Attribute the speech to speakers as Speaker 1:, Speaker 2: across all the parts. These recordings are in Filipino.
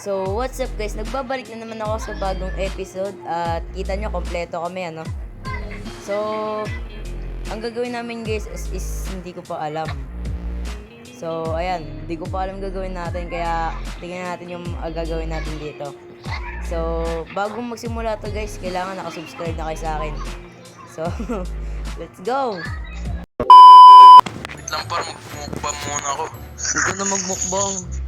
Speaker 1: So, what's up guys? Nagbabalik na naman ako sa bagong episode at kita nyo, kompleto kami, ano? So, ang gagawin namin guys is hindi ko pa alam. So, ayan, hindi ko pa alam gagawin natin kaya tingnan natin yung gagawin natin dito. So, bago magsimula to guys, kailangan nakasubscribe na kayo sa akin. So, let's go!
Speaker 2: Wait lang par, magmukbang muna ako.
Speaker 1: Dito na magmukbang.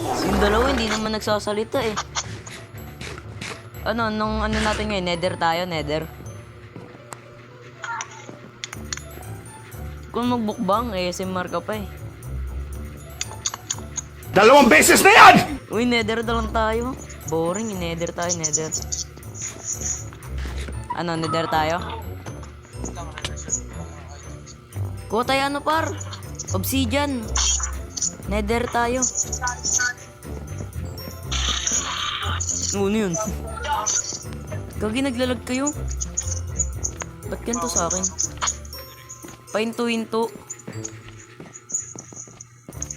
Speaker 1: Yung dalawa hindi naman nagsasalita eh. Ano natin ngayon? Nether tayo, nether. Kung magbukbang, ASMR ka pa eh.
Speaker 3: 2 beses na yan!
Speaker 1: Uy, nether na lang tayo. Boring, nether tayo, nether. Ano, nether tayo? Kuha tayo ano par? Obsidian. Nether tayo. Ano yun? Gagi, naglalag kayo. Ba't ganito sa akin? Pahinto-hinto.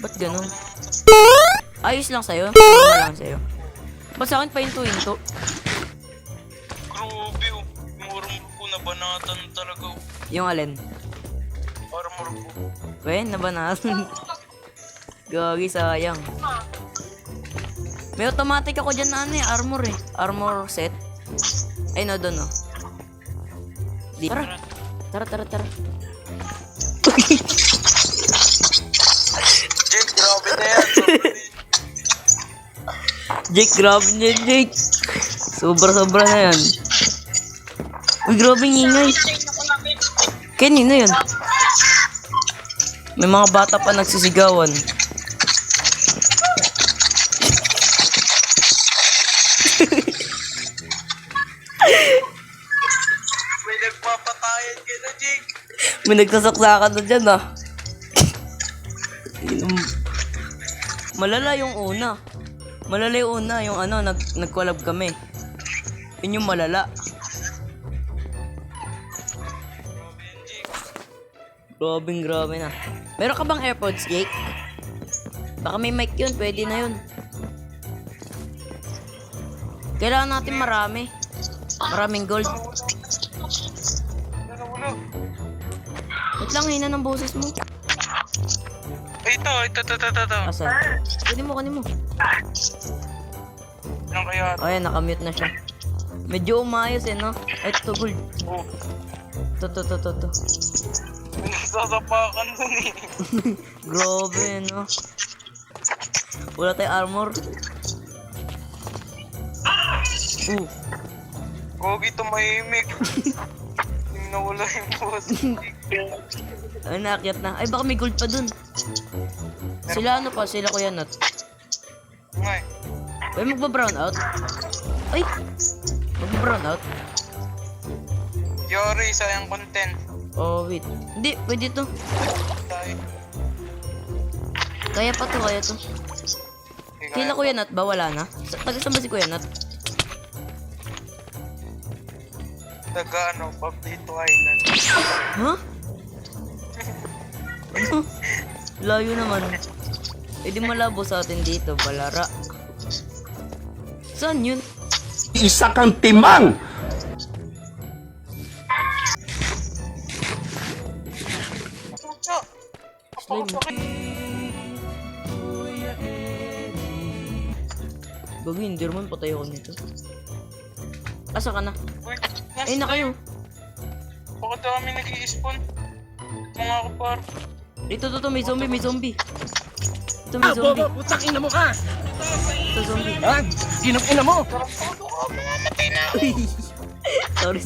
Speaker 1: Ba't ganun? Ayos lang sa'yo? Ayos lang sa'yo. Ba't sa akin pahinto-hinto?
Speaker 2: Grabe oh, yung armor ko nabanatan talaga oh.
Speaker 1: Yung alin?
Speaker 2: Armor ko.
Speaker 1: Wen, nabanatan. Gagi, sayang. May automatic ako dyan na ano eh, armor eh. Armor set. Ay, no, doon no. Di. Tara. Tara.
Speaker 2: Jake, grabe na yan.
Speaker 1: Jake, grabe niya, Jake. Sobra na yan. Uy, grabe ingay. Kanino yun? May mga bata pa nagsisigawan.
Speaker 2: May nagpapatayan ka na, Jake.
Speaker 1: May nagsasaksakan na dyan ah. Malala yung una. Yung ano, nag-collab kami. Yun yung malala. Grabe na. Meron ka bang AirPods, Jake? Baka may mic yun, pwede na yun. Kailangan natin marami. Maraming gold.
Speaker 2: Wala.
Speaker 1: Wait lang, hina ng boses mo.
Speaker 2: Ay, ito.
Speaker 1: Asan? Kunin mo.
Speaker 2: Ano kaya?
Speaker 1: O yan, nakamute na siya. Medyo umayos eh, no? Ito, gold.
Speaker 2: Oh,
Speaker 1: To.
Speaker 2: nagsasapakan dun eh.
Speaker 1: Grabe, no? Wala tayong armor.
Speaker 2: Gogi, tumahimik. Yung nawala yung boss.
Speaker 1: Ay, naakyat na. Ay, baka may gold pa dun. Sila ano pa? Sila Kuya Nat.
Speaker 2: Ngay.
Speaker 1: Ay, magpa-brown out. Ay! Magpa-brown out.
Speaker 2: Yori, sayang content.
Speaker 1: Oh, wait. Hindi, pwede to.
Speaker 2: Tayo.
Speaker 1: Kaya to. Kila Kuya Nat ba? Wala na? Taga-saan ba si Kuya Nat?
Speaker 2: Taga ano, Pablito Island.
Speaker 1: Ha? Ano? Layo naman. Eh di malabo sa atin dito, balara. Saan yun?
Speaker 3: Isa kang timang!
Speaker 2: Chucha!
Speaker 1: Bago Enderman, patay ako nito. Asa ka na?
Speaker 2: Uy,
Speaker 1: Ay na kayo.
Speaker 2: Bakit kami nag-i-spawn? Mga kapar.
Speaker 1: Ito, may zombie. Ito, may zombie.
Speaker 3: Putang ina mo ka!
Speaker 1: Ito, zombie.
Speaker 3: Ha? Ginong ina mo!
Speaker 1: Sorry.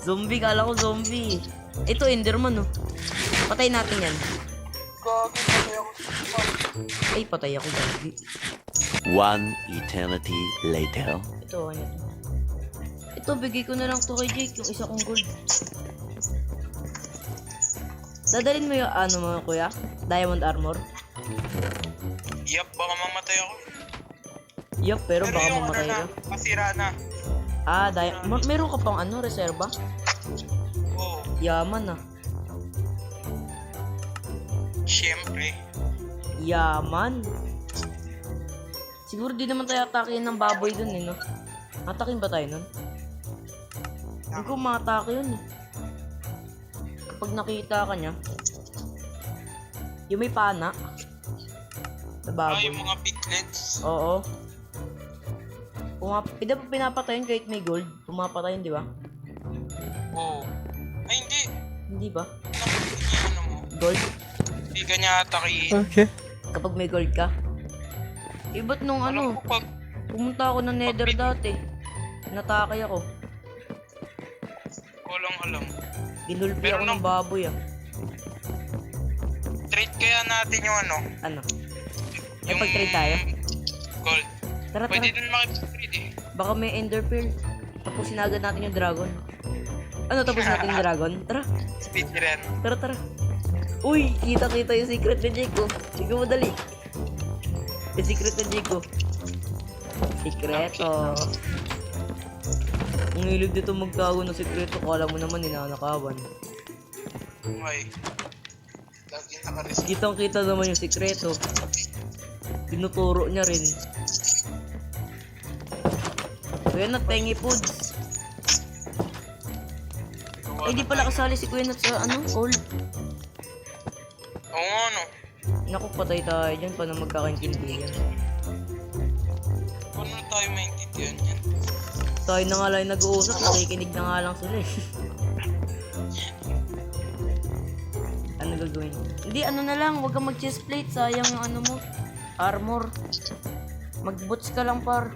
Speaker 1: Zombie, kala ko zombie. Ito, Enderman, oh. Patay natin yan.
Speaker 2: Gagi, patay ako.
Speaker 1: Ay, patay ako, gagi.
Speaker 4: 1 eternity later.
Speaker 1: Ito, ano? Ito, bigay ko na lang to kay Jake, yung isa kong gold. Dadalhin mo yung ano mo, kuya? Diamond armor?
Speaker 2: Yup, baka mamatay ako.
Speaker 1: Yup, pero baka
Speaker 2: yung
Speaker 1: mamatay
Speaker 2: ano
Speaker 1: ka.
Speaker 2: na, masira na.
Speaker 1: Ah, meron ka pang ano, reserba?
Speaker 2: Oo,
Speaker 1: Yaman ah.
Speaker 2: syempre.
Speaker 1: Yaman. Siguro di naman tayo atakin ng baboy dun eh, no? Atakin ba tayo nun? Hindi ko matake yun eh. Kapag nakita ka niya, yung may pana, na baboy.
Speaker 2: yung mga piglets.
Speaker 1: Oo. Pinapatayin kahit may gold. Pumapatayin, di ba?
Speaker 2: Oo. Ay, hindi.
Speaker 1: Hindi ba?
Speaker 2: Ano mo?
Speaker 1: Gold?
Speaker 2: Hindi ka niya atakihin.
Speaker 1: Kapag may gold ka? Ba't nung
Speaker 2: Alam
Speaker 1: ano,
Speaker 2: ko pag
Speaker 1: pumunta ako ng nether dati. Natakay ako.
Speaker 2: walang alam.
Speaker 1: Ginulpi
Speaker 2: Pero
Speaker 1: ako ng baboy ah.
Speaker 2: Trade kaya natin yung ano?
Speaker 1: Ano? May pag-trade tayo?
Speaker 2: Gold.
Speaker 1: Tara,
Speaker 2: Pwede
Speaker 1: tara.
Speaker 2: din makipag-trade eh.
Speaker 1: Baka may ender pearl. Tapusin agad natin yung dragon. Ano tapos natin yung dragon? Tara,
Speaker 2: Speedrun.
Speaker 1: tara, tara. Uy, kita-kita yung secret ni Jeko. Sige mo dali. Yung secret ni Jeko. Sikreto. Ang hilig dito magtago ng sikreto. Kala mo naman ninanakawan.
Speaker 2: Okay. Lagi naka-receive.
Speaker 1: Kitang kita naman yung sikreto. Tinuturo niya rin. Kuya Nat, pengi foods. Ay, di pala kasali si Kuya Nat sa ano, old.
Speaker 2: Oo nga no.
Speaker 1: Naku, patay tayo dyan pa na magkakaintindihan.
Speaker 2: Paano na tayo maintindihan yan?
Speaker 1: Tayo na nga lang yung nag-uusap, nakikinig na nga lang sila eh. Ano gagawin? Hindi, ano na lang, huwag kang mag-chest plate, sayang yung ano mo, armor. Mag-boots ka lang par.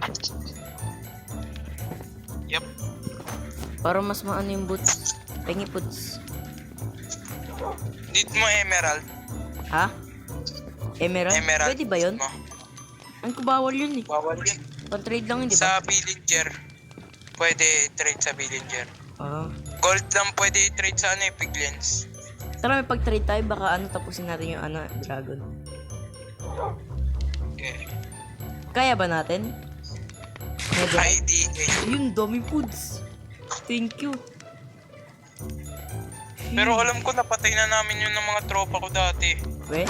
Speaker 2: Yep.
Speaker 1: Para mas maano yung boots. Pengi boots.
Speaker 2: Dito mo emerald.
Speaker 1: Ha? Emerald?
Speaker 2: Emerald.
Speaker 1: Pwede ba yun?
Speaker 2: Mo.
Speaker 1: Ang kubawal yun eh.
Speaker 2: Bawal yan.
Speaker 1: Pan-trade lang yun, di ba?
Speaker 2: Sa villager. Pwede trade sa villager.
Speaker 1: Ah.
Speaker 2: Gold lang pwede i-trade sa ano eh, piglins.
Speaker 1: Tara, may pag-trade tayo, baka ano, tapusin natin yung ano, dragon.
Speaker 2: Okay.
Speaker 1: Kaya ba natin? Nether?
Speaker 2: ID.
Speaker 1: Ayun, dami foods. Thank you.
Speaker 2: Pero alam ko napatay na namin yun ng mga tropa ko dati.
Speaker 1: We?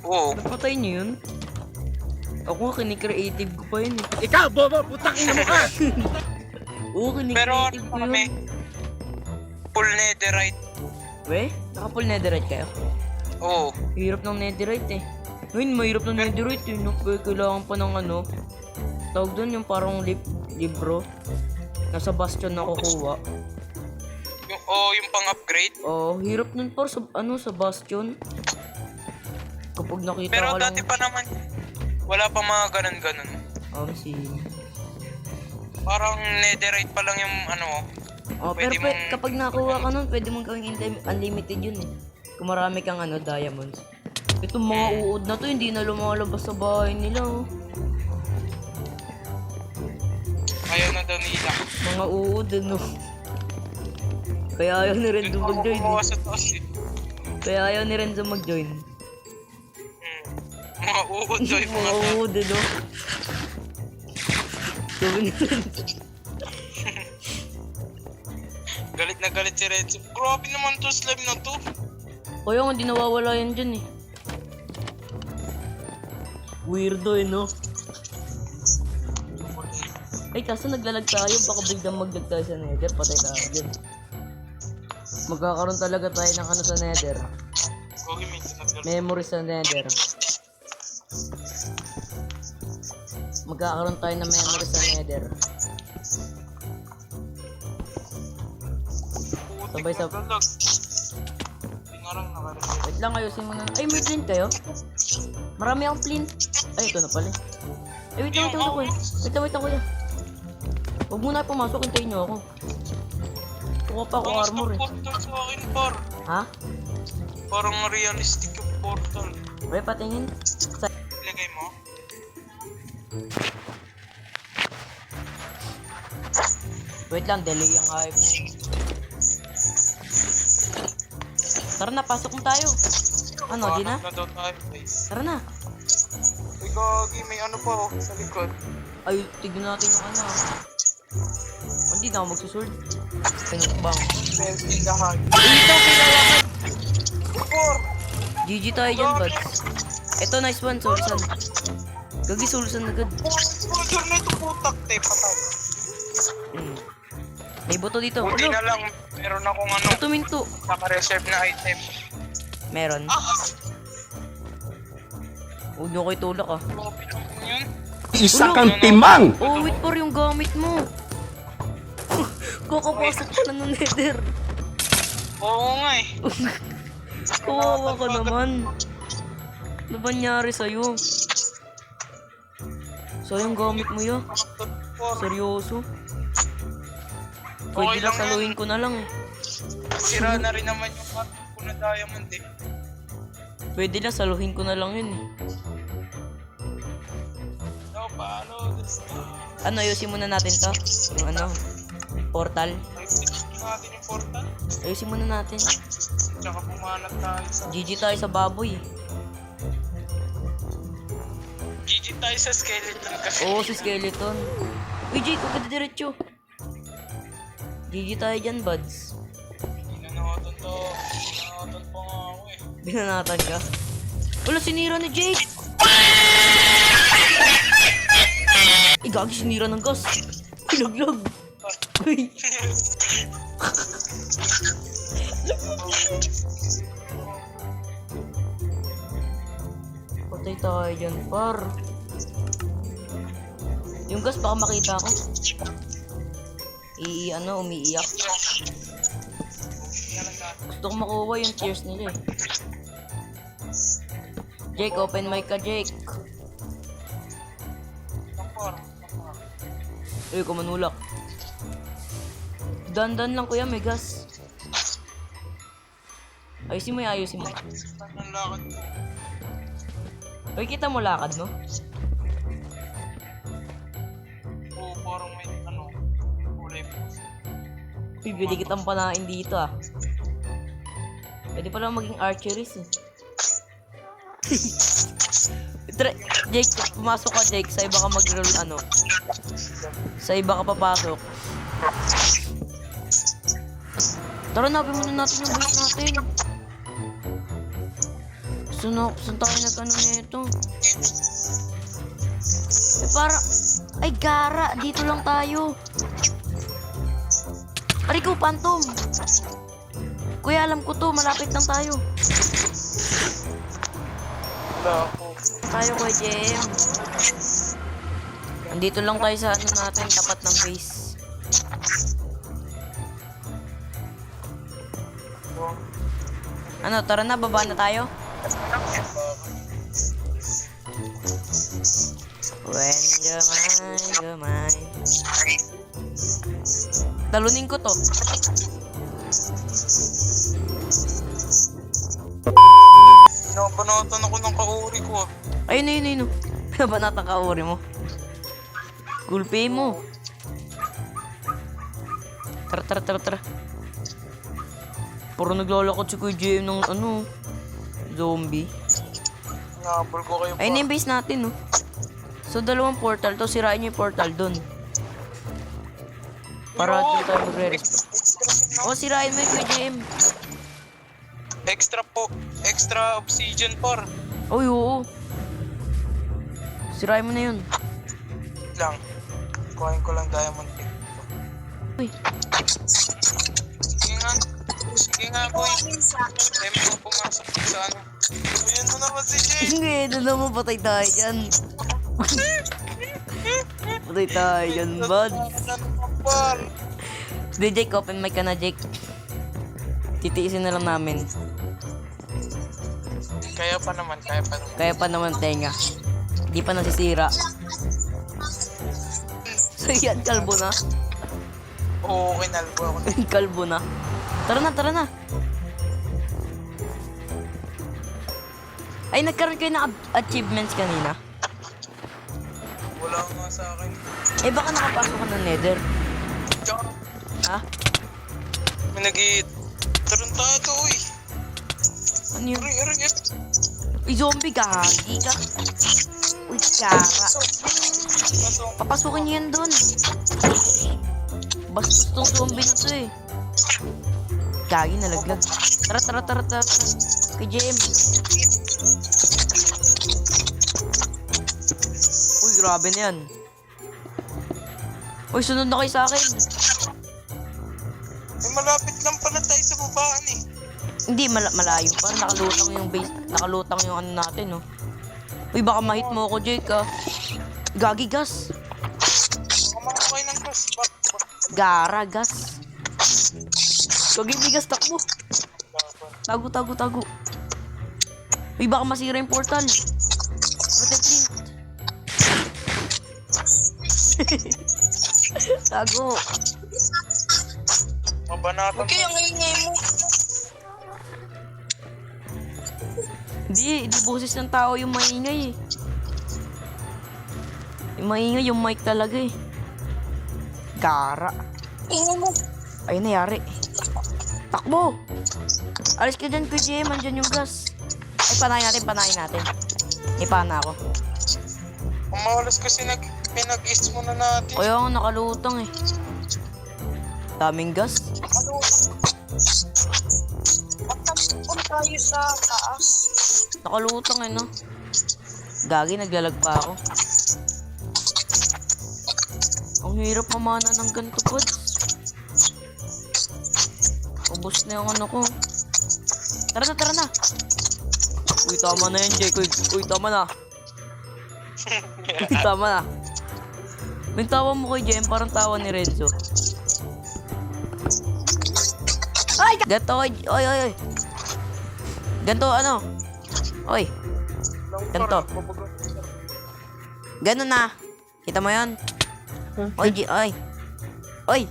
Speaker 2: Oo.
Speaker 1: Napatay niyo yun? Ako nga, kinikreative ko pa yun eh.
Speaker 3: Ikaw, bobo, putang ina mo ka!
Speaker 1: Oo,
Speaker 2: Pero
Speaker 1: kinikreative
Speaker 2: ano
Speaker 1: ko
Speaker 2: kami?
Speaker 1: yun.
Speaker 2: Full netherite.
Speaker 1: We? Naka-full netherite kayo?
Speaker 2: Oo.
Speaker 1: Hirap ng netherite eh. Ngayon, mahirap ng netherite eh. No? Kailangan pa ng ano. Tawag doon yung parang libro. Nasa bastion na kukuha.
Speaker 2: Yung pang-upgrade.
Speaker 1: Oh, hirap nun par sa, ano, sa bastion. Kapag nakita
Speaker 2: Pero
Speaker 1: ka lang.
Speaker 2: dati pa naman, wala pa mga ganun-ganun.
Speaker 1: Oh, si...
Speaker 2: Parang netherite pa lang yung ano.
Speaker 1: Oh, pero
Speaker 2: Pwede mong-
Speaker 1: kapag nakuha ka nun, pwede mong gawing unlimited yun eh. Kung marami kang ano, diamonds. Itong mga uod na to, hindi na lumalabas sa bahay nila oh.
Speaker 2: Ayaw na daw nila.
Speaker 1: Mga uod ano. Kaya ayaw ni Renzo
Speaker 2: Doon ako
Speaker 1: mag-join
Speaker 2: kumuha
Speaker 1: eh.
Speaker 2: sa taas eh.
Speaker 1: Kaya ayaw ni Renzo mag-join.
Speaker 2: Mga uod daw yung mga
Speaker 1: Mga
Speaker 2: to.
Speaker 1: uod ano. Sabi ni Renzo.
Speaker 2: Galit na galit si Renzo. Grabe naman to slime na to.
Speaker 1: Kaya nga, di nawawala yan dyan eh. Weirdo eh, no? Ay, kaso naglalag tayo. Baka biglang maglag tayo sa nether. Patay tayo dyan. Magkakaroon talaga tayo ng ano sa nether.
Speaker 2: Okay, may tinatalo.
Speaker 1: Memory sa nether. Magkakaroon tayo ng memory sa nether. Sabay sa...
Speaker 2: Pinarang nakarin.
Speaker 1: Wait lang, ayusin mo na. Ay, may flint kayo? Marami akong flint. Ay, ito na pala. Ay, wait lang, kuya. Wait lang, kuya. Huwag muna kayo pumasok, hintayin nyo ako. Kuha pa ako armor eh.
Speaker 2: Portal sa akin, par.
Speaker 1: Ha?
Speaker 2: Parang realistic yung portal.
Speaker 1: Pre, patingin. Sa...
Speaker 2: Ilagay mo.
Speaker 1: Wait lang, delay ang hype. Tara na, pasok na tayo. Ano, di na?
Speaker 2: Na daw tayo, guys.
Speaker 1: Tara na.
Speaker 2: Uy, gagi, may ano pa oh, sa likod.
Speaker 1: Ay, tignan natin yung ano. Hindi na ako magsusword. Pinukbang.
Speaker 2: Melting the heart.
Speaker 1: Ito, kailangan.
Speaker 2: Por!
Speaker 1: GG tayo dyan, buds. Ito, nice one, Sulsan. Gagi, Sulsan agad.
Speaker 2: Pulsar na ito putak, te, patay.
Speaker 1: Hmm. May boto dito.
Speaker 2: Buti
Speaker 1: Ano?
Speaker 2: na lang, meron akong ano,
Speaker 1: Ito, minto.
Speaker 2: naka-reserve na item.
Speaker 1: Meron. Huwag niyo ko itulak ah.
Speaker 2: Grabe naman yun.
Speaker 3: Isa kang timang!
Speaker 1: Oh, wait par yung gamit mo. Kakapasok pa lang ng nether.
Speaker 2: Oo nga eh.
Speaker 1: Kawawa ka naman. Ano ba nangyari sa'yo? So yung gamit mo yun? Seryoso? Pwede
Speaker 2: Okay
Speaker 1: lang
Speaker 2: lang
Speaker 1: saluhin ko na lang eh.
Speaker 2: Sira na rin naman yung ating ko na diamond eh.
Speaker 1: Pwede lang saluhin ko na lang yun eh.
Speaker 2: No, paano?
Speaker 1: Ano, ayusin muna natin to? Yung ano? Portal?
Speaker 2: Ayusin natin yung portal.
Speaker 1: Ayusin muna natin.
Speaker 2: Tsaka pumanat tayo sa...
Speaker 1: GG tayo sa baboy.
Speaker 2: GG tayo sa skeleton kasi.
Speaker 1: Oo, si Skeleton. Uy, Jake, huwag ka diretso. GG tayo dyan, buds.
Speaker 2: Binanatan to. Binanatan pa nga ako eh.
Speaker 1: Binanatan ka? Wala, sinira ni Jake! Eh, gagi, sinira ng gas. Pinaglag. Uy. Patay tayo dyan, par. Yung gas, baka makita ko. Umiiyak. Gusto ko makuha yung tears nila eh. Jake, open mic ka, Jake.
Speaker 2: Tampor.
Speaker 1: Uy, kumanulak. Dandan lang kuya, may gas. Ayusin mo yung ayusin mo.
Speaker 2: Ang lakad ko.
Speaker 1: Uy, kita mo lakad, no?
Speaker 2: Oo, parang may ano. Kulay po.
Speaker 1: Uy, pwede kitang panain dito ah. Pwede pala maging archeries eh. Jake, pumasok ka Jake. Sa iba ka mag-roll ano. Sa iba ka papasok. Tara, napin muna natin yung base natin. Saan tayo nag-ano nito? Eh para... Ay, gara! Dito lang tayo. Ariko, Phantom! Kuya, alam ko to. Malapit lang tayo.
Speaker 2: Wala ako.
Speaker 1: Tayo, Kuya Jem. Andito lang tayo sa ano natin. Tapat ng base. Ano, tara na. Baba na tayo. When you're mine. Talunin ko to.
Speaker 2: Pinabanatan ako ng kauri ko ah.
Speaker 1: Ayun. Pinabanatan ka uri mo. Gulpi mo. Tara. Puro naglalakad si Kuya JM ng ano. Zombie.
Speaker 2: Nabol ko kayo
Speaker 1: Ayun na yung base natin, no? So, dalawang portal to. Sirain niyo yung portal dun. Para dun tayo magre-respawn. O, sirain mo yung Kuya JM.
Speaker 2: Extra obsidian par.
Speaker 1: Uy, oo. Sirain mo na yun.
Speaker 2: Lang. Kuhain ko lang diamond pick.
Speaker 1: Uy.
Speaker 2: Sige nga boy. Demi ko pumasok sa ano. Ayan mo naman si Jay.
Speaker 1: Hindi, doon naman patay tayo dyan. Patay tayo dyan, bud.
Speaker 2: Par.
Speaker 1: Hindi, Jake, open mic ka na, Jake. Titiisin na lang namin.
Speaker 2: Kaya pa naman.
Speaker 1: Kaya pa naman tenga. Di pa nasisira. So yan, kalbo na.
Speaker 2: Oo, kinalbo ako.
Speaker 1: Kalbo na. Tara na. Ay, nagkaroon kayo ng achievements kanina.
Speaker 2: Wala nga sa akin.
Speaker 1: Eh, baka nakapasok ka ng nether.
Speaker 2: Tsaka,
Speaker 1: Ha?
Speaker 2: may tarantado uy.
Speaker 1: Ano yun?
Speaker 2: Aray.
Speaker 1: Uy, zombie, gagi ka. Uy, kara. Papasukin niyo yan dun. Bastos tong zombie na to eh. Gagi, nalaglag. Tara. Kay JM. grabe na yan. Uy, sunod na kayo sa akin.
Speaker 2: Eh, malapit lang pala tayo sa babaan eh.
Speaker 1: Hindi, malayo pa. Nakalutang yung base. Nakalutang yung ano natin, no. Uy, baka ma-hit mo ako, Jake, ah. Gagi, gas.
Speaker 2: Kumakakay ng gas.
Speaker 1: Gara, gas. Gagi, may gas, takbo. Tago. Uy, baka masira yung portal. Protect link. Tago.
Speaker 2: Mabanatan.
Speaker 5: Okay, ang ingay mo.
Speaker 1: Hindi boses ng tao yung maingay eh. Yung maingay, yung mic talaga eh. Gara.
Speaker 5: Ingay mo.
Speaker 1: Ayun, nayari. Takbo! Alis ka dyan, PGM. Andyan yung gas. Ay, panayin natin. May pana ako.
Speaker 2: Kung mawalas kasi pinag-is muna natin.
Speaker 1: Kaya ako nakalutang eh. Daming gas.
Speaker 5: Ano? Pagtapon tayo sa taas.
Speaker 1: Nakalutang eh, no? Gagi, naglalag pa ako. Ang hirap mamana ng ganito, pod. Ubus na yung ano ko. Tara na. Uy, tama na yan, Jake. Uy, tama na. Uy, tama na. May tawa mo kay Jem, parang tawa ni Renzo. Ay! Ganto, oy. Ganto, ano? Oy. Ganto. Ganun na. Kita mo yan? Oy.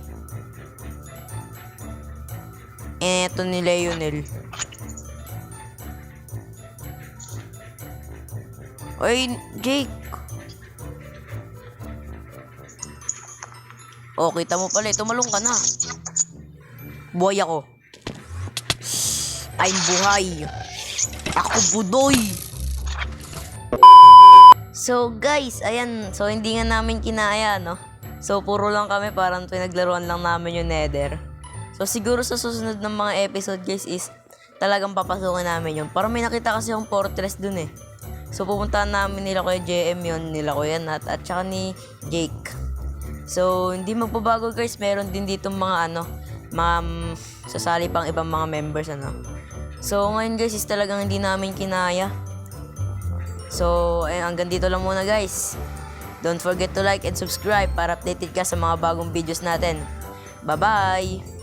Speaker 1: Eto ni Leonel. Oy, Jake. Oh, kita mo pala. Tumalong ka na. Buhay ako. I'm buhay. Ako budoy. So guys, ayan. So hindi nga namin kinaya, no? So puro lang kami, parang pinaglaruan lang namin yung Nether. So siguro sa susunod ng mga episode guys is talagang papasukin namin yun. Parang may nakita kasi yung fortress dun eh. So pupuntahan namin nila Kuya JM yun, nila Kuya Nat at saka ni Jake. So hindi magbabago guys, meron din dito mga ano, sasali pang ibang mga members ano. So ngayon guys is talagang hindi namin kinaya. So hanggang dito lang muna guys. Don't forget to like and subscribe para updated ka sa mga bagong videos natin. Bye bye!